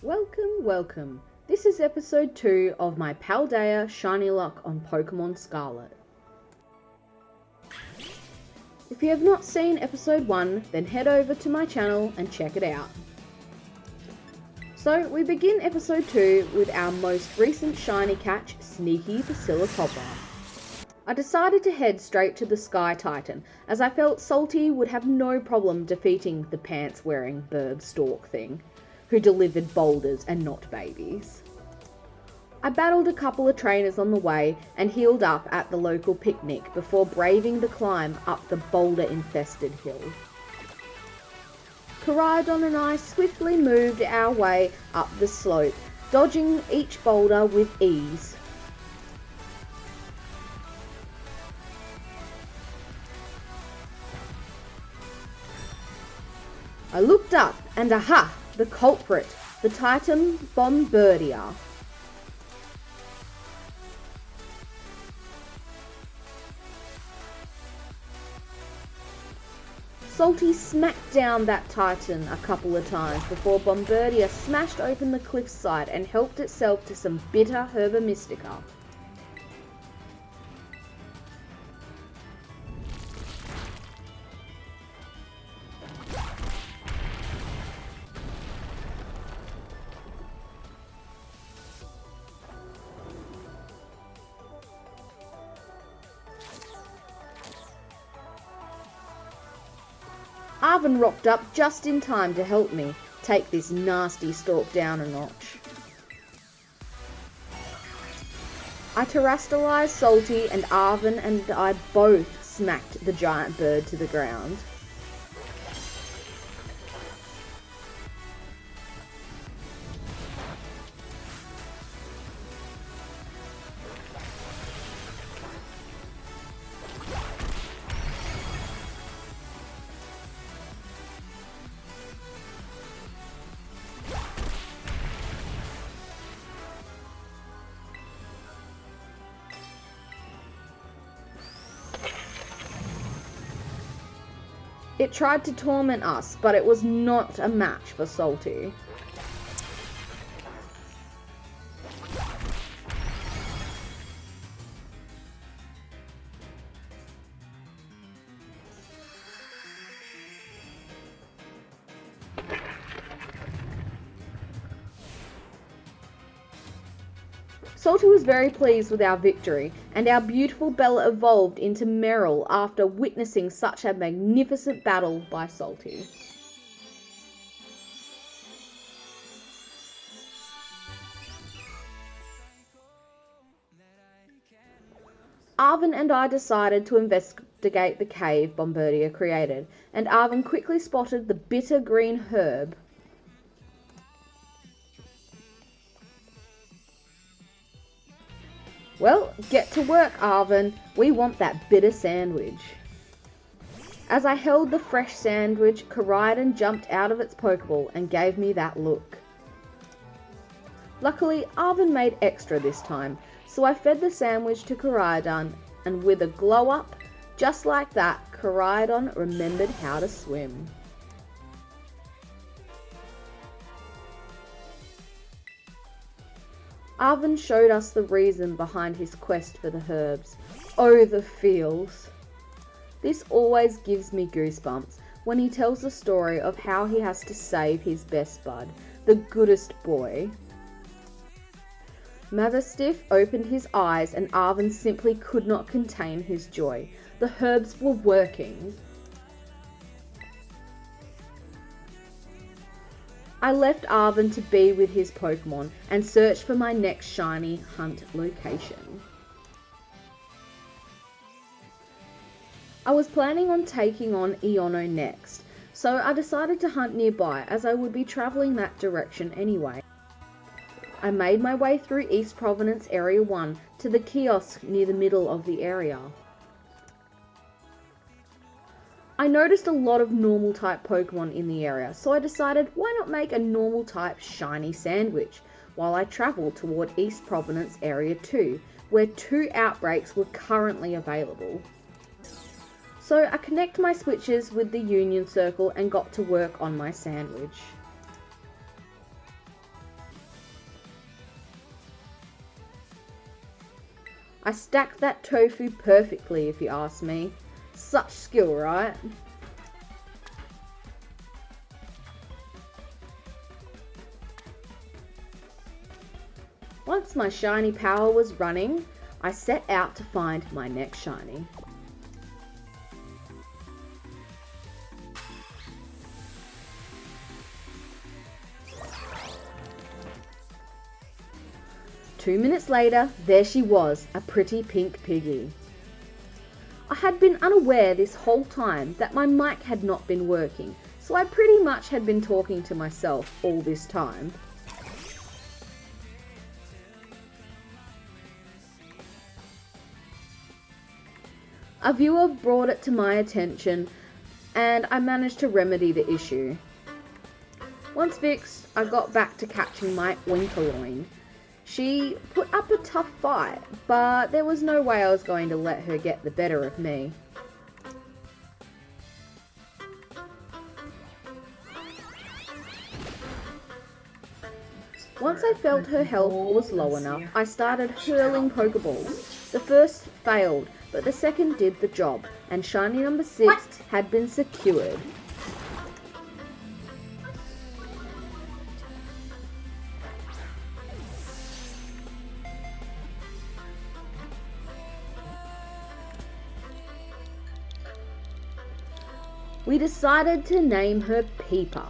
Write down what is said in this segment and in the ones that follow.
Welcome. This is episode 2 of my Paldea Shinylocke on Pokemon Scarlet. If you have not seen episode 1, then head over to my channel and check it out. So we begin episode 2 with our most recent shiny catch, Sneaky the Silicopa. I decided to head straight to the Sky Titan, as I felt Salty would have no problem defeating the pants-wearing bird stork thing, who delivered boulders and not babies. I battled a couple of trainers on the way and healed up at the local picnic before braving the climb up the boulder-infested hill. Koraidon and I swiftly moved our way up the slope, dodging each boulder with ease. I looked up and aha! The culprit, the Titan Paldea. Salty smacked down that Titan a couple of times before Paldea smashed open the cliffside and helped itself to some bitter Herba Mystica. Arven rocked up just in time to help me take this nasty stork down a notch. I terrestrialized Salty and Arven and I both smacked the giant bird to the ground. It tried to torment us, but it was not a match for Salty. Salty was very pleased with our victory, and our beautiful Bella evolved into Meryl after witnessing such a magnificent battle by Salty. Arven and I decided to investigate the cave Paldea created, and Arven quickly spotted the bitter green herb. Well, get to work, Arven. We want that bitter sandwich. As I held the fresh sandwich, Koraidon jumped out of its Pokeball and gave me that look. Luckily, Arven made extra this time, so I fed the sandwich to Koraidon, and with a glow up, just like that, Koraidon remembered how to swim. Arven showed us the reason behind his quest for the herbs. Oh, the feels! This always gives me goosebumps when he tells the story of how he has to save his best bud, the goodest boy. Mavistiff opened his eyes and Arven simply could not contain his joy. The herbs were working. I left Arven to be with his Pokemon and searched for my next shiny hunt location. I was planning on taking on Iono next, so I decided to hunt nearby as I would be travelling that direction anyway. I made my way through East Providence Area 1 to the kiosk near the middle of the area. I noticed a lot of normal type Pokemon in the area, so I decided why not make a normal type shiny sandwich while I travelled toward East Providence Area 2, where 2 outbreaks were currently available. So I connect my switches with the Union Circle and got to work on my sandwich. I stacked that tofu perfectly, if you ask me. Such skill, right? Once my shiny power was running, I set out to find my next shiny. Two minutes later, there she was, a pretty pink piggy. I had been unaware this whole time that my mic had not been working, so I pretty much had been talking to myself all this time. A viewer brought it to my attention, and I managed to remedy the issue. Once fixed, I got back to catching my Winkaloin. She put up a tough fight, but there was no way I was going to let her get the better of me. Once I felt her health was low enough, I started hurling Pokeballs. The first failed, but the second did the job, and shiny number 6 had been secured. We decided to name her Peeper.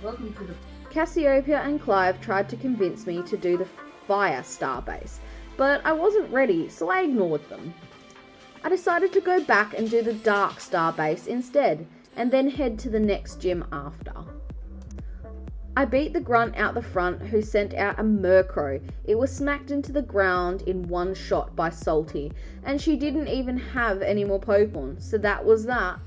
Welcome to the... Cassiopeia and Clive tried to convince me to do the Fire Starbase, but I wasn't ready, so I ignored them. I decided to go back and do the Dark Starbase instead, and then head to the next gym after. I beat the grunt out the front who sent out a Murkrow. It was smacked into the ground in one shot by Salty, and she didn't even have any more Pokemon, so that was that.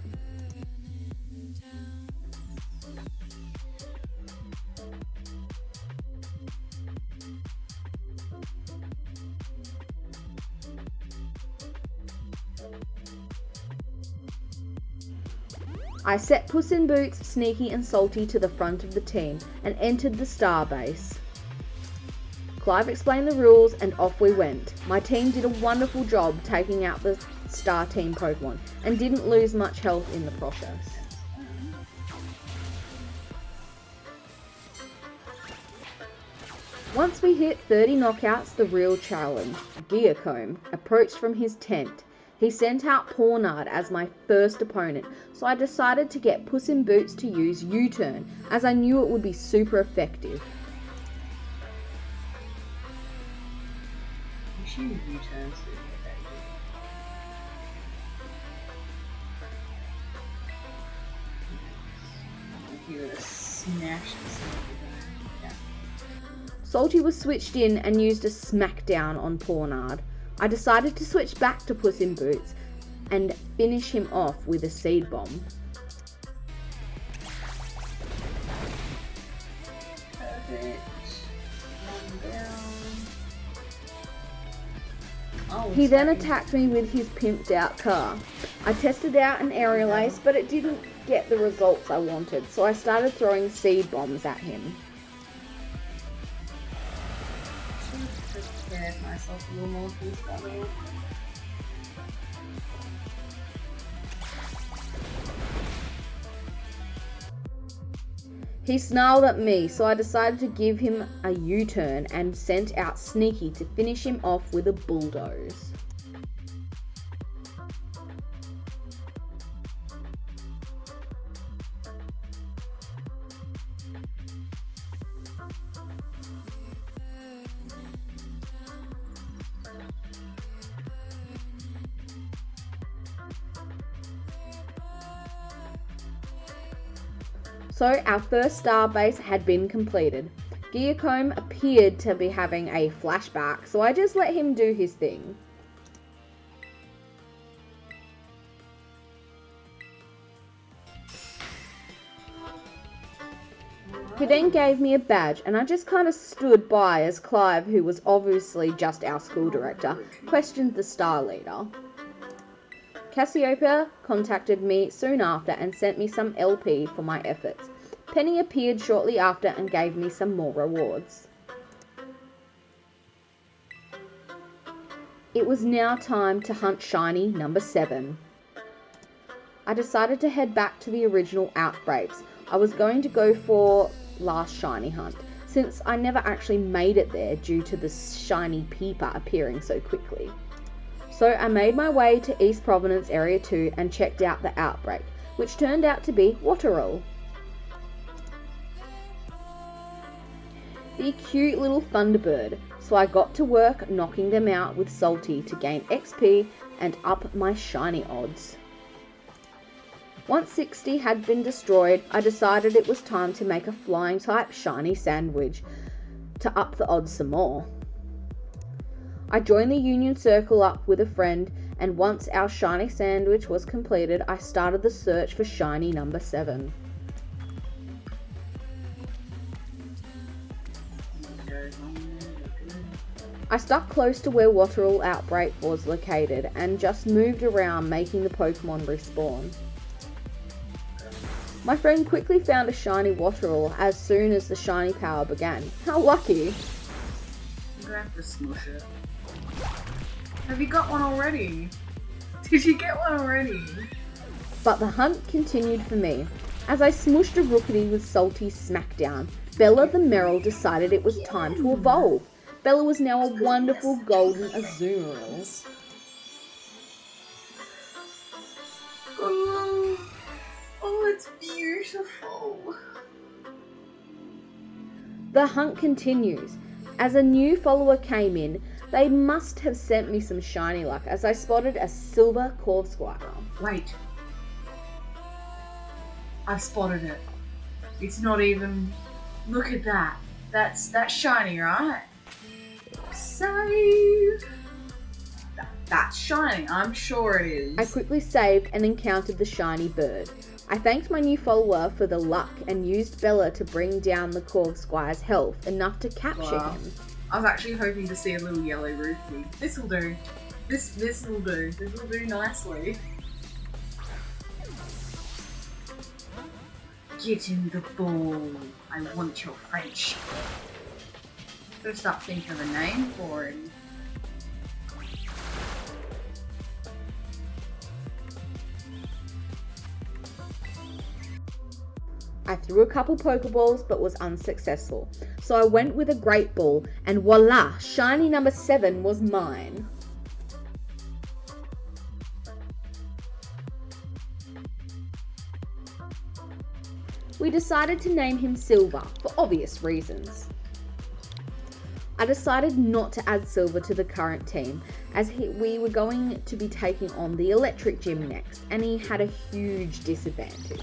I set Puss in Boots, Sneaky and Salty to the front of the team and entered the Starbase. Clive explained the rules and off we went. My team did a wonderful job taking out the Star Team Pokemon and didn't lose much health in the process. Once we hit 30 knockouts, the real challenge, Geocomb, approached from his tent. He sent out Pornard as my first opponent, so I decided to get Puss in Boots to use U-turn, as I knew it would be super effective. You should use U-turns to get that. You're gonna smash this guy. Yeah. Salty was switched in and used a smackdown on Pornard. I decided to switch back to Puss in Boots and finish him off with a Seed Bomb. Perfect. One down. Oh, He then attacked me with his pimped out car. I tested out an Aerial Ace, but it didn't get the results I wanted, so I started throwing Seed Bombs at him. Prepare myself a little more for this battle. He snarled at me, so I decided to give him a U-turn and sent out Sneaky to finish him off with a Bulldoze. So our first Starbase had been completed. Geocomb appeared to be having a flashback, so I just let him do his thing. He then gave me a badge, and I just kind of stood by as Clive, who was obviously just our school director, questioned the star leader. Cassiopeia contacted me soon after and sent me some LP for my efforts. Penny appeared shortly after and gave me some more rewards. It was now time to hunt shiny number 7. I decided to head back to the original outbreaks. I was going to go for last shiny hunt, since I never actually made it there due to the shiny peeper appearing so quickly. So I made my way to East Providence Area 2 and checked out the outbreak, which turned out to be Waterall. The cute little Thunderbird, so I got to work knocking them out with Salty to gain XP and up my shiny odds. Once 60 had been destroyed, I decided it was time to make a flying type shiny sandwich to up the odds some more. I joined the Union Circle up with a friend, and once our shiny sandwich was completed, I started the search for shiny number 7. I stuck close to where Waterall outbreak was located and just moved around making the Pokemon respawn. My friend quickly found a shiny Waterall as soon as the shiny power began. How lucky! I'm gonna have to smush it. Have you got one already? Did you get one already? But the hunt continued for me. As I smushed a Rookity with Salty's Smackdown, Bella the Merrill decided it was time to evolve. Bella was now a wonderful golden Azumarill. Oh, it's beautiful. The hunt continues. As a new follower came in, they must have sent me some Shinylocke as I spotted a silver Corvsquire. Wait. I've spotted it. It's not even... Look at that. That's shiny, right? Save! That's shiny. I'm sure it is. I quickly saved and encountered the shiny bird. I thanked my new follower for the luck and used Bella to bring down the Corvsquire's health enough to capture him. I was actually hoping to see a little yellow roofie. This'll do. This'll do. This'll do nicely. Get in the ball. I want your friendship. Gotta start thinking of a name for him. I threw a couple Pokeballs but was unsuccessful, so I went with a Great Ball and voila, shiny number 7 was mine. We decided to name him Silver for obvious reasons. I decided not to add Silver to the current team as we were going to be taking on the Electric Gym next and he had a huge disadvantage.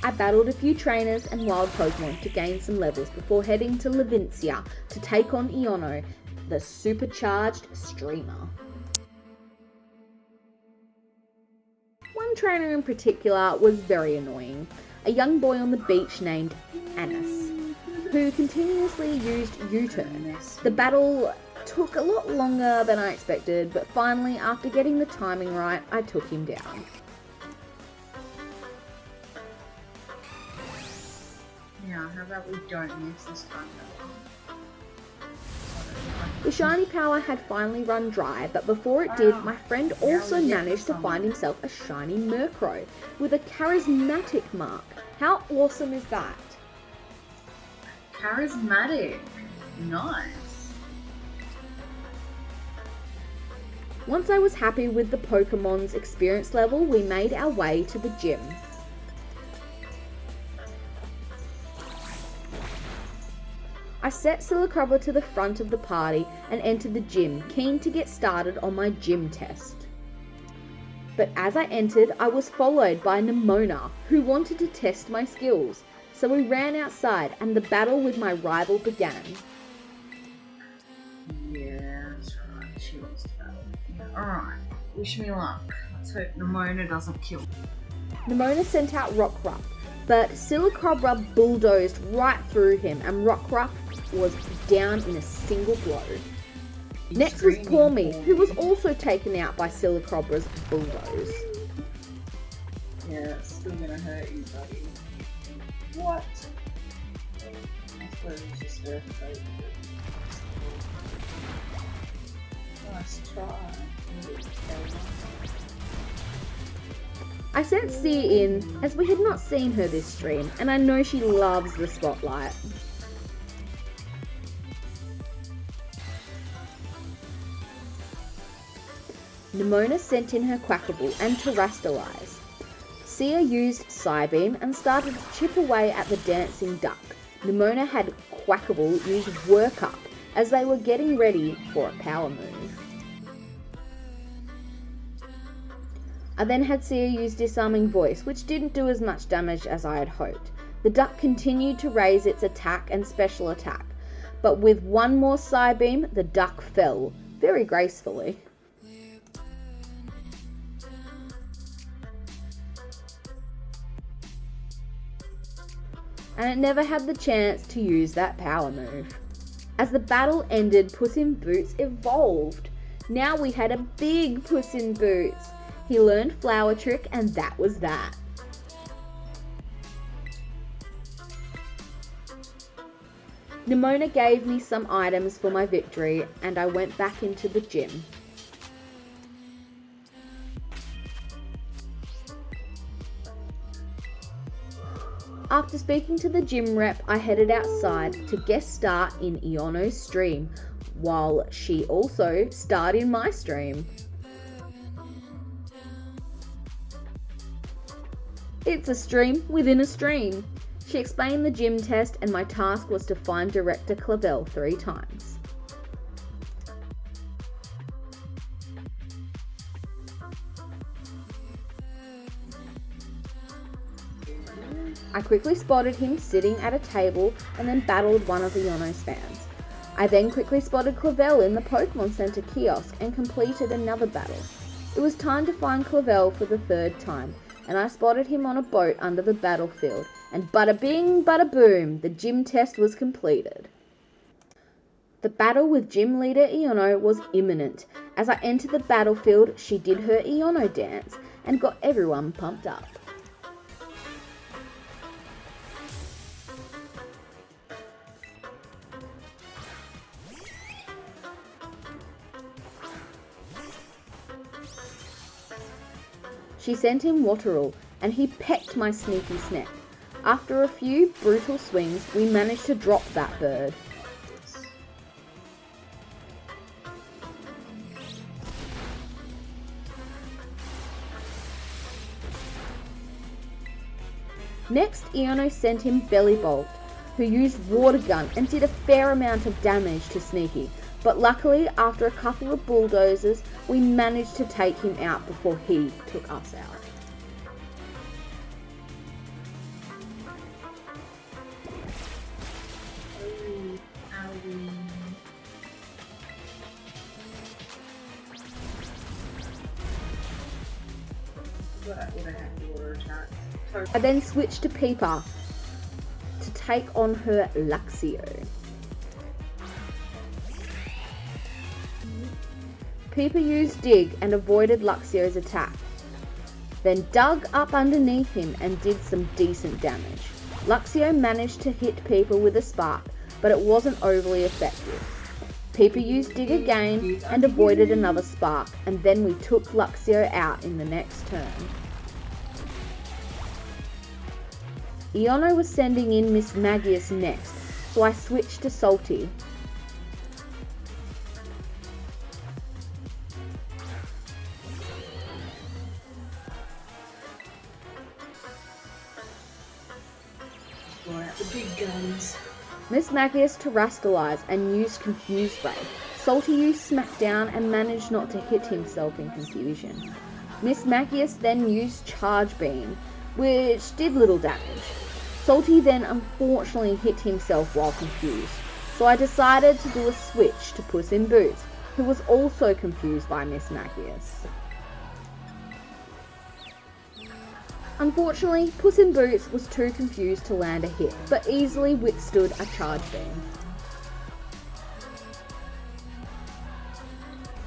I battled a few trainers and wild Pokemon to gain some levels before heading to Levincia to take on Iono, the supercharged streamer. One trainer in particular was very annoying, a young boy on the beach named Anis, who continuously used U-turn. The battle took a lot longer than I expected, but finally, after getting the timing right, I took him down. Now, how about we don't use this time? The shiny power had finally run dry, but before it did, my friend also managed to find himself a shiny Murkrow with a charismatic mark. How awesome is that? Charismatic. Nice. Once I was happy with the Pokemon's experience level, we made our way to the gym. I set Silicobbler to the front of the party and entered the gym, keen to get started on my gym test. But as I entered, I was followed by Nemona, who wanted to test my skills, so we ran outside and the battle with my rival began. Yeah, that's right. She wants to battle. Alright, wish me luck. Let's hope Nemona doesn't kill me. Nemona sent out Rockruff, but Silicobbler bulldozed right through him and Rockruff was down in a single blow. Next was Pawmi, who was also taken out by Silicobbra's bulldoze. Yeah, it's still gonna hurt you, buddy. What? I suppose it's just earthquake. Nice try. I sent Sia in as we had not seen her this stream, and I know she loves the spotlight. Nimona sent in her Quackable and Terrastalize. Sia used Psybeam and started to chip away at the dancing duck. Nimona had Quackable use Work Up as they were getting ready for a power move. I then had Sia use Disarming Voice, which didn't do as much damage as I had hoped. The duck continued to raise its attack and special attack, but with one more Psybeam, the duck fell, very gracefully. And it never had the chance to use that power move. As the battle ended, Puss in Boots evolved. Now we had a big Puss in Boots. He learned Flower Trick, and that was that. Nimona gave me some items for my victory, and I went back into the gym. After speaking to the gym rep, I headed outside to guest star in Iono's stream, while she also starred in my stream. It's a stream within a stream. She explained the gym test, and my task was to find Director Clavel 3 times. I quickly spotted him sitting at a table and then battled one of Iono's fans. I then quickly spotted Clavel in the Pokemon Center kiosk and completed another battle. It was time to find Clavel for the 3rd time, and I spotted him on a boat under the battlefield, and bada bing, bada boom, the gym test was completed. The battle with gym leader Iono was imminent. As I entered the battlefield, she did her Iono dance and got everyone pumped up. She sent in Waterall, and he pecked my sneaky snack. After a few brutal swings, we managed to drop that bird. Next, Iono sent in Bellybolt, who used Water Gun and did a fair amount of damage to Sneaky, but luckily, after a couple of bulldozers, we managed to take him out before he took us out. I then switched to Peeper to take on her Luxio. Peeper used Dig and avoided Luxio's attack, then dug up underneath him and did some decent damage. Luxio managed to hit Peeper with a spark, but it wasn't overly effective. Peeper used Dig again and avoided another spark, and then we took Luxio out in the next turn. Iono was sending in Miss Magius next, so I switched to Salty. Right, the big guns. Miss Magius terrestrialized and used Confuse Ray. Salty used Smackdown and managed not to hit himself in confusion. Miss Magius then used Charge Beam, which did little damage. Salty then unfortunately hit himself while confused, so I decided to do a switch to Puss in Boots, who was also confused by Miss Magius. Unfortunately, Puss in Boots was too confused to land a hit, but easily withstood a charge beam.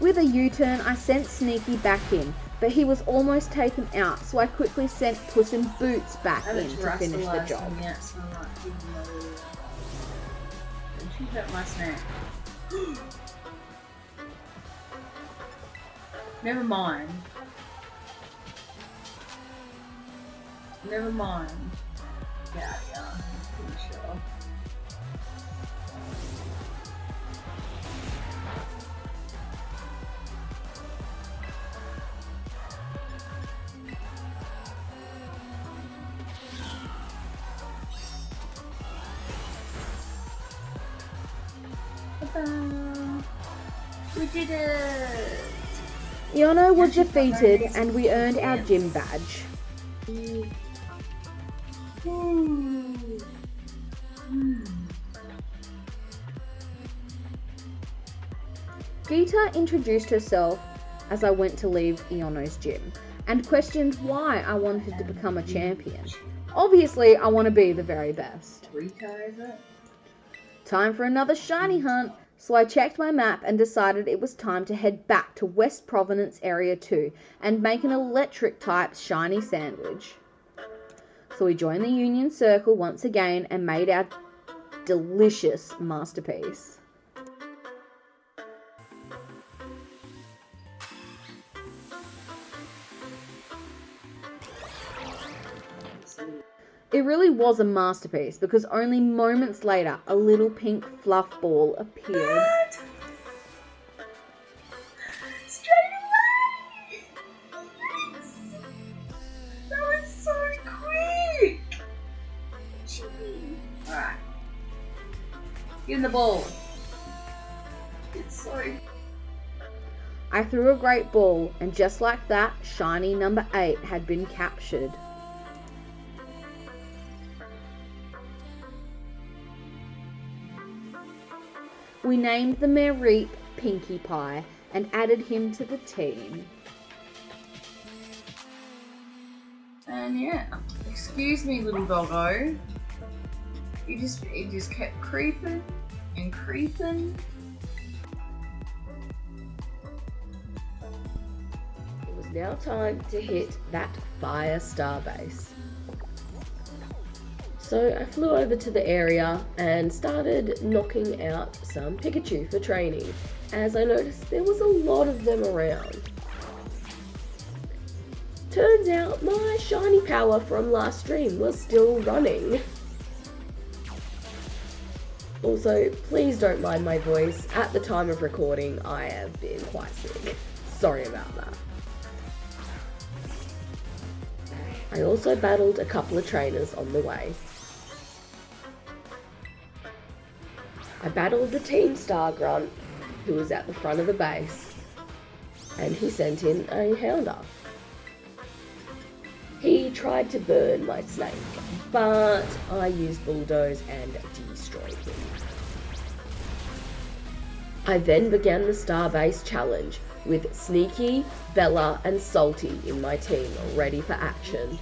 With a U-turn, I sent Sneaky back in, but he was almost taken out, so I quickly sent Puss in Boots back in to finish the job. She hurt my snack. Never mind. Never mind. Get out of here. I'm pretty sure. Ta-da! We did it! Iono was defeated and we earned our gym badge. Geeta introduced herself as I went to leave Iono's gym and questioned why I wanted to become a champion. Obviously, I want to be the very best. Time for another shiny hunt, so I checked my map and decided it was time to head back to West Providence Area 2 and make an electric type shiny sandwich. So we joined the Union Circle once again and made our delicious masterpiece. It really was a masterpiece because only moments later a little pink fluff ball appeared. What? Straight away! Yes! That was so quick! Alright. Get in the ball. It's so... I threw a great ball and just like that, shiny number 8 had been captured. We named the Mareep Pinkie Pie and added him to the team. And yeah, excuse me, little doggo. He just kept creeping and creeping. It was now time to hit that fire starbase. So I flew over to the area and started knocking out some Pikachu for training, as I noticed there was a lot of them around. Turns out my shiny power from last stream was still running. Also, please don't mind my voice. At the time of recording, I have been quite sick. Sorry about that. I also battled a couple of trainers on the way. I battled the Team Star Grunt, who was at the front of the base, and he sent in a Houndour. He tried to burn my snake, but I used Bulldoze and destroyed him. I then began the Starbase challenge with Sneaky, Bella and Salty in my team ready for action.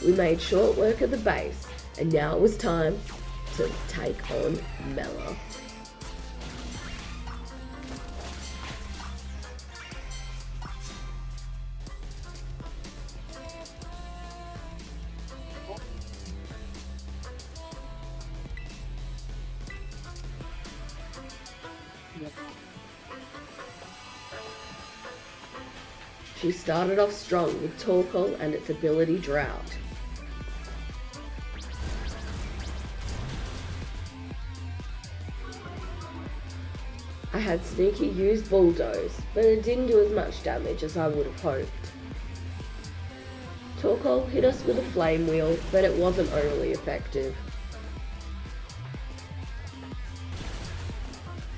We made short work of the base, and now it was time to take on Mela. She started off strong with Torkoal and its ability Drought. I had Sneaky use Bulldoze, but it didn't do as much damage as I would have hoped. Torkoal hit us with a Flame Wheel, but it wasn't overly effective.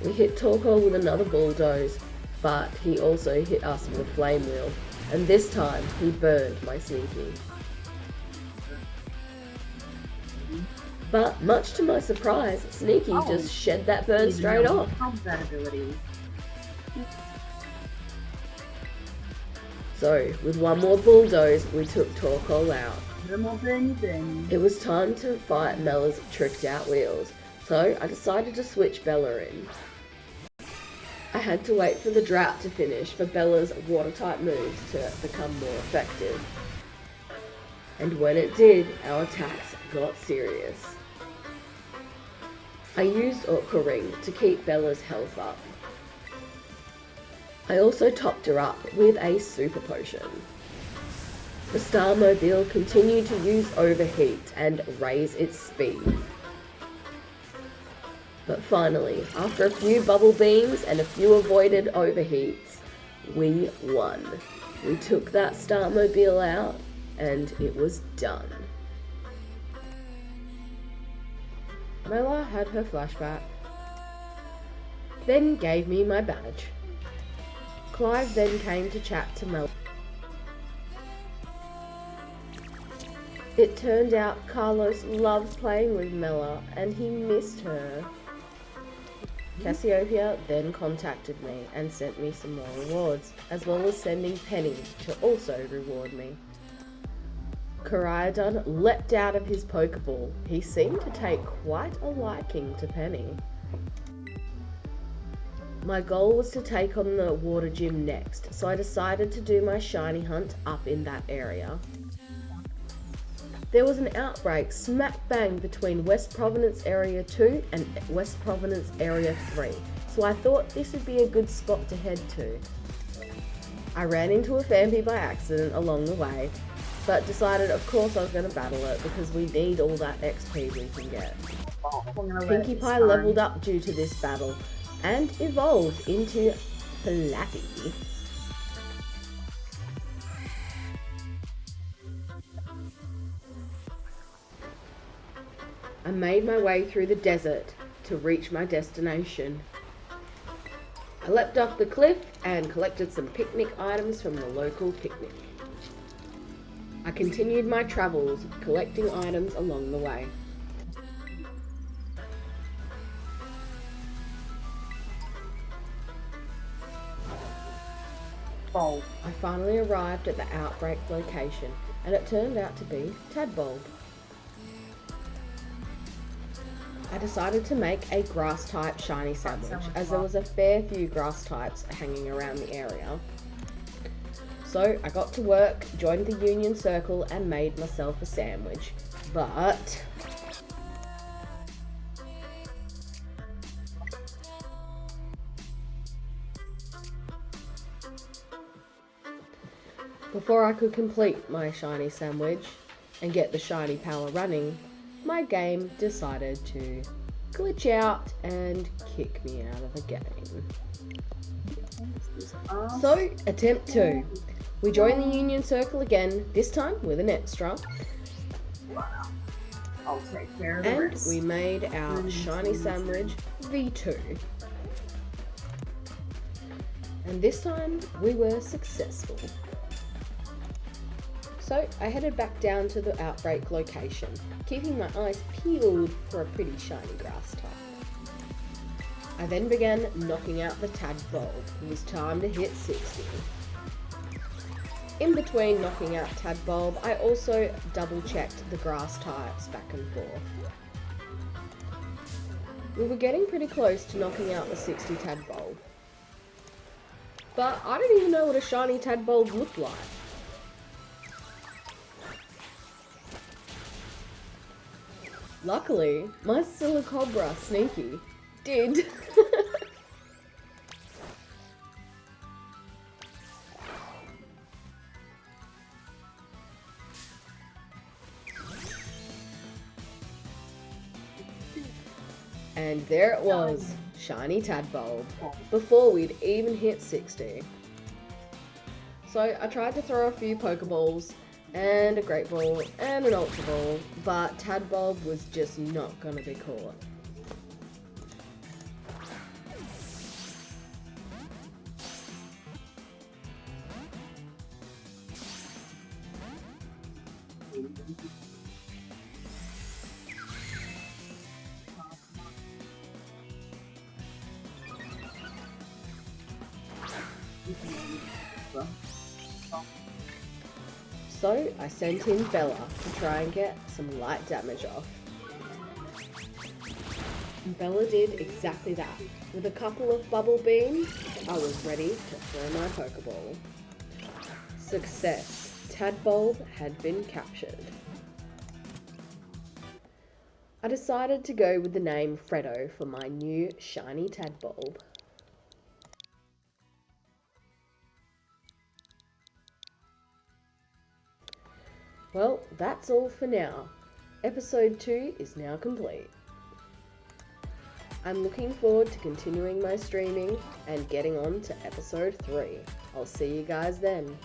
We hit Torkoal with another Bulldoze, but he also hit us with a Flame Wheel, and this time he burned my Sneaky. But much to my surprise, Sneaky just shed that burn straight off. That ability. So, with one more Bulldoze, we took Torkoal out. No more burny. It was time to fight Mela's tricked out wheels, so I decided to switch Bella in. I had to wait for the Drought to finish for Bella's water-type moves to become more effective. And when it did, our attacks got serious. I used Aqua Ring to keep Bella's health up. I also topped her up with a super potion. The Starmobile continued to use overheat and raise its speed. But finally, after a few bubble beams and a few avoided overheats, we won. We took that Starmobile out and it was done. Mela had her flashback, then gave me my badge. Clive then came to chat to Mela. It turned out Carlos loved playing with Mela and he missed her. Cassiopeia then contacted me and sent me some more rewards, as well as sending Penny to also reward me. Koraidon leapt out of his Pokeball. He seemed to take quite a liking to Penny. My goal was to take on the water gym next, so I decided to do my shiny hunt up in that area. There was an outbreak smack bang between West Providence Area 2 and West Providence Area 3, so I thought this would be a good spot to head to. I ran into a Phanpy by accident along the way, but decided of course I was going to battle it because we need all that XP we can get. Pinkie Pie leveled up due to this battle and evolved into Flappy. I made my way through the desert to reach my destination. I leapt off the cliff and collected some picnic items from the local picnic. I continued my travels, collecting items along the way. I finally arrived at the outbreak location, and it turned out to be Tadbulb. I decided to make a grass type shiny sandwich, as there was a fair few grass types hanging around the area. So I got to work, joined the Union Circle and made myself a sandwich. But before I could complete my shiny sandwich and get the shiny power running, my game decided to glitch out and kick me out of the game. So, attempt 2. We join the Union Circle again, this time with an extra. I'll take care of the And rest. we made our shiny sandwich V2. And this time we were successful. So I headed back down to the outbreak location, keeping my eyes peeled for a pretty shiny grass type. I then began knocking out the Tadbulb. It was time to hit 60. In between knocking out Tadbulb, I also double checked the grass types back and forth. We were getting pretty close to knocking out the 60 Tadbulb. But I didn't even know what a shiny Tadbulb looked like. Luckily, my Silicobra Sneaky did. And there it was, shiny Tadbulb, before we'd even hit 60. So I tried to throw a few Pokeballs, and a Great Ball, and an Ultra Ball, but Tadbulb was just not gonna be caught. So I sent in Bella to try and get some light damage off. And Bella did exactly that. With a couple of bubble beams, I was ready to throw my Pokeball. Success. Tadbulb had been captured. I decided to go with the name Freddo for my new shiny tadpole. Well, that's all for now. Episode 2 is now complete. I'm looking forward to continuing my streaming and getting on to episode 3. I'll see you guys then.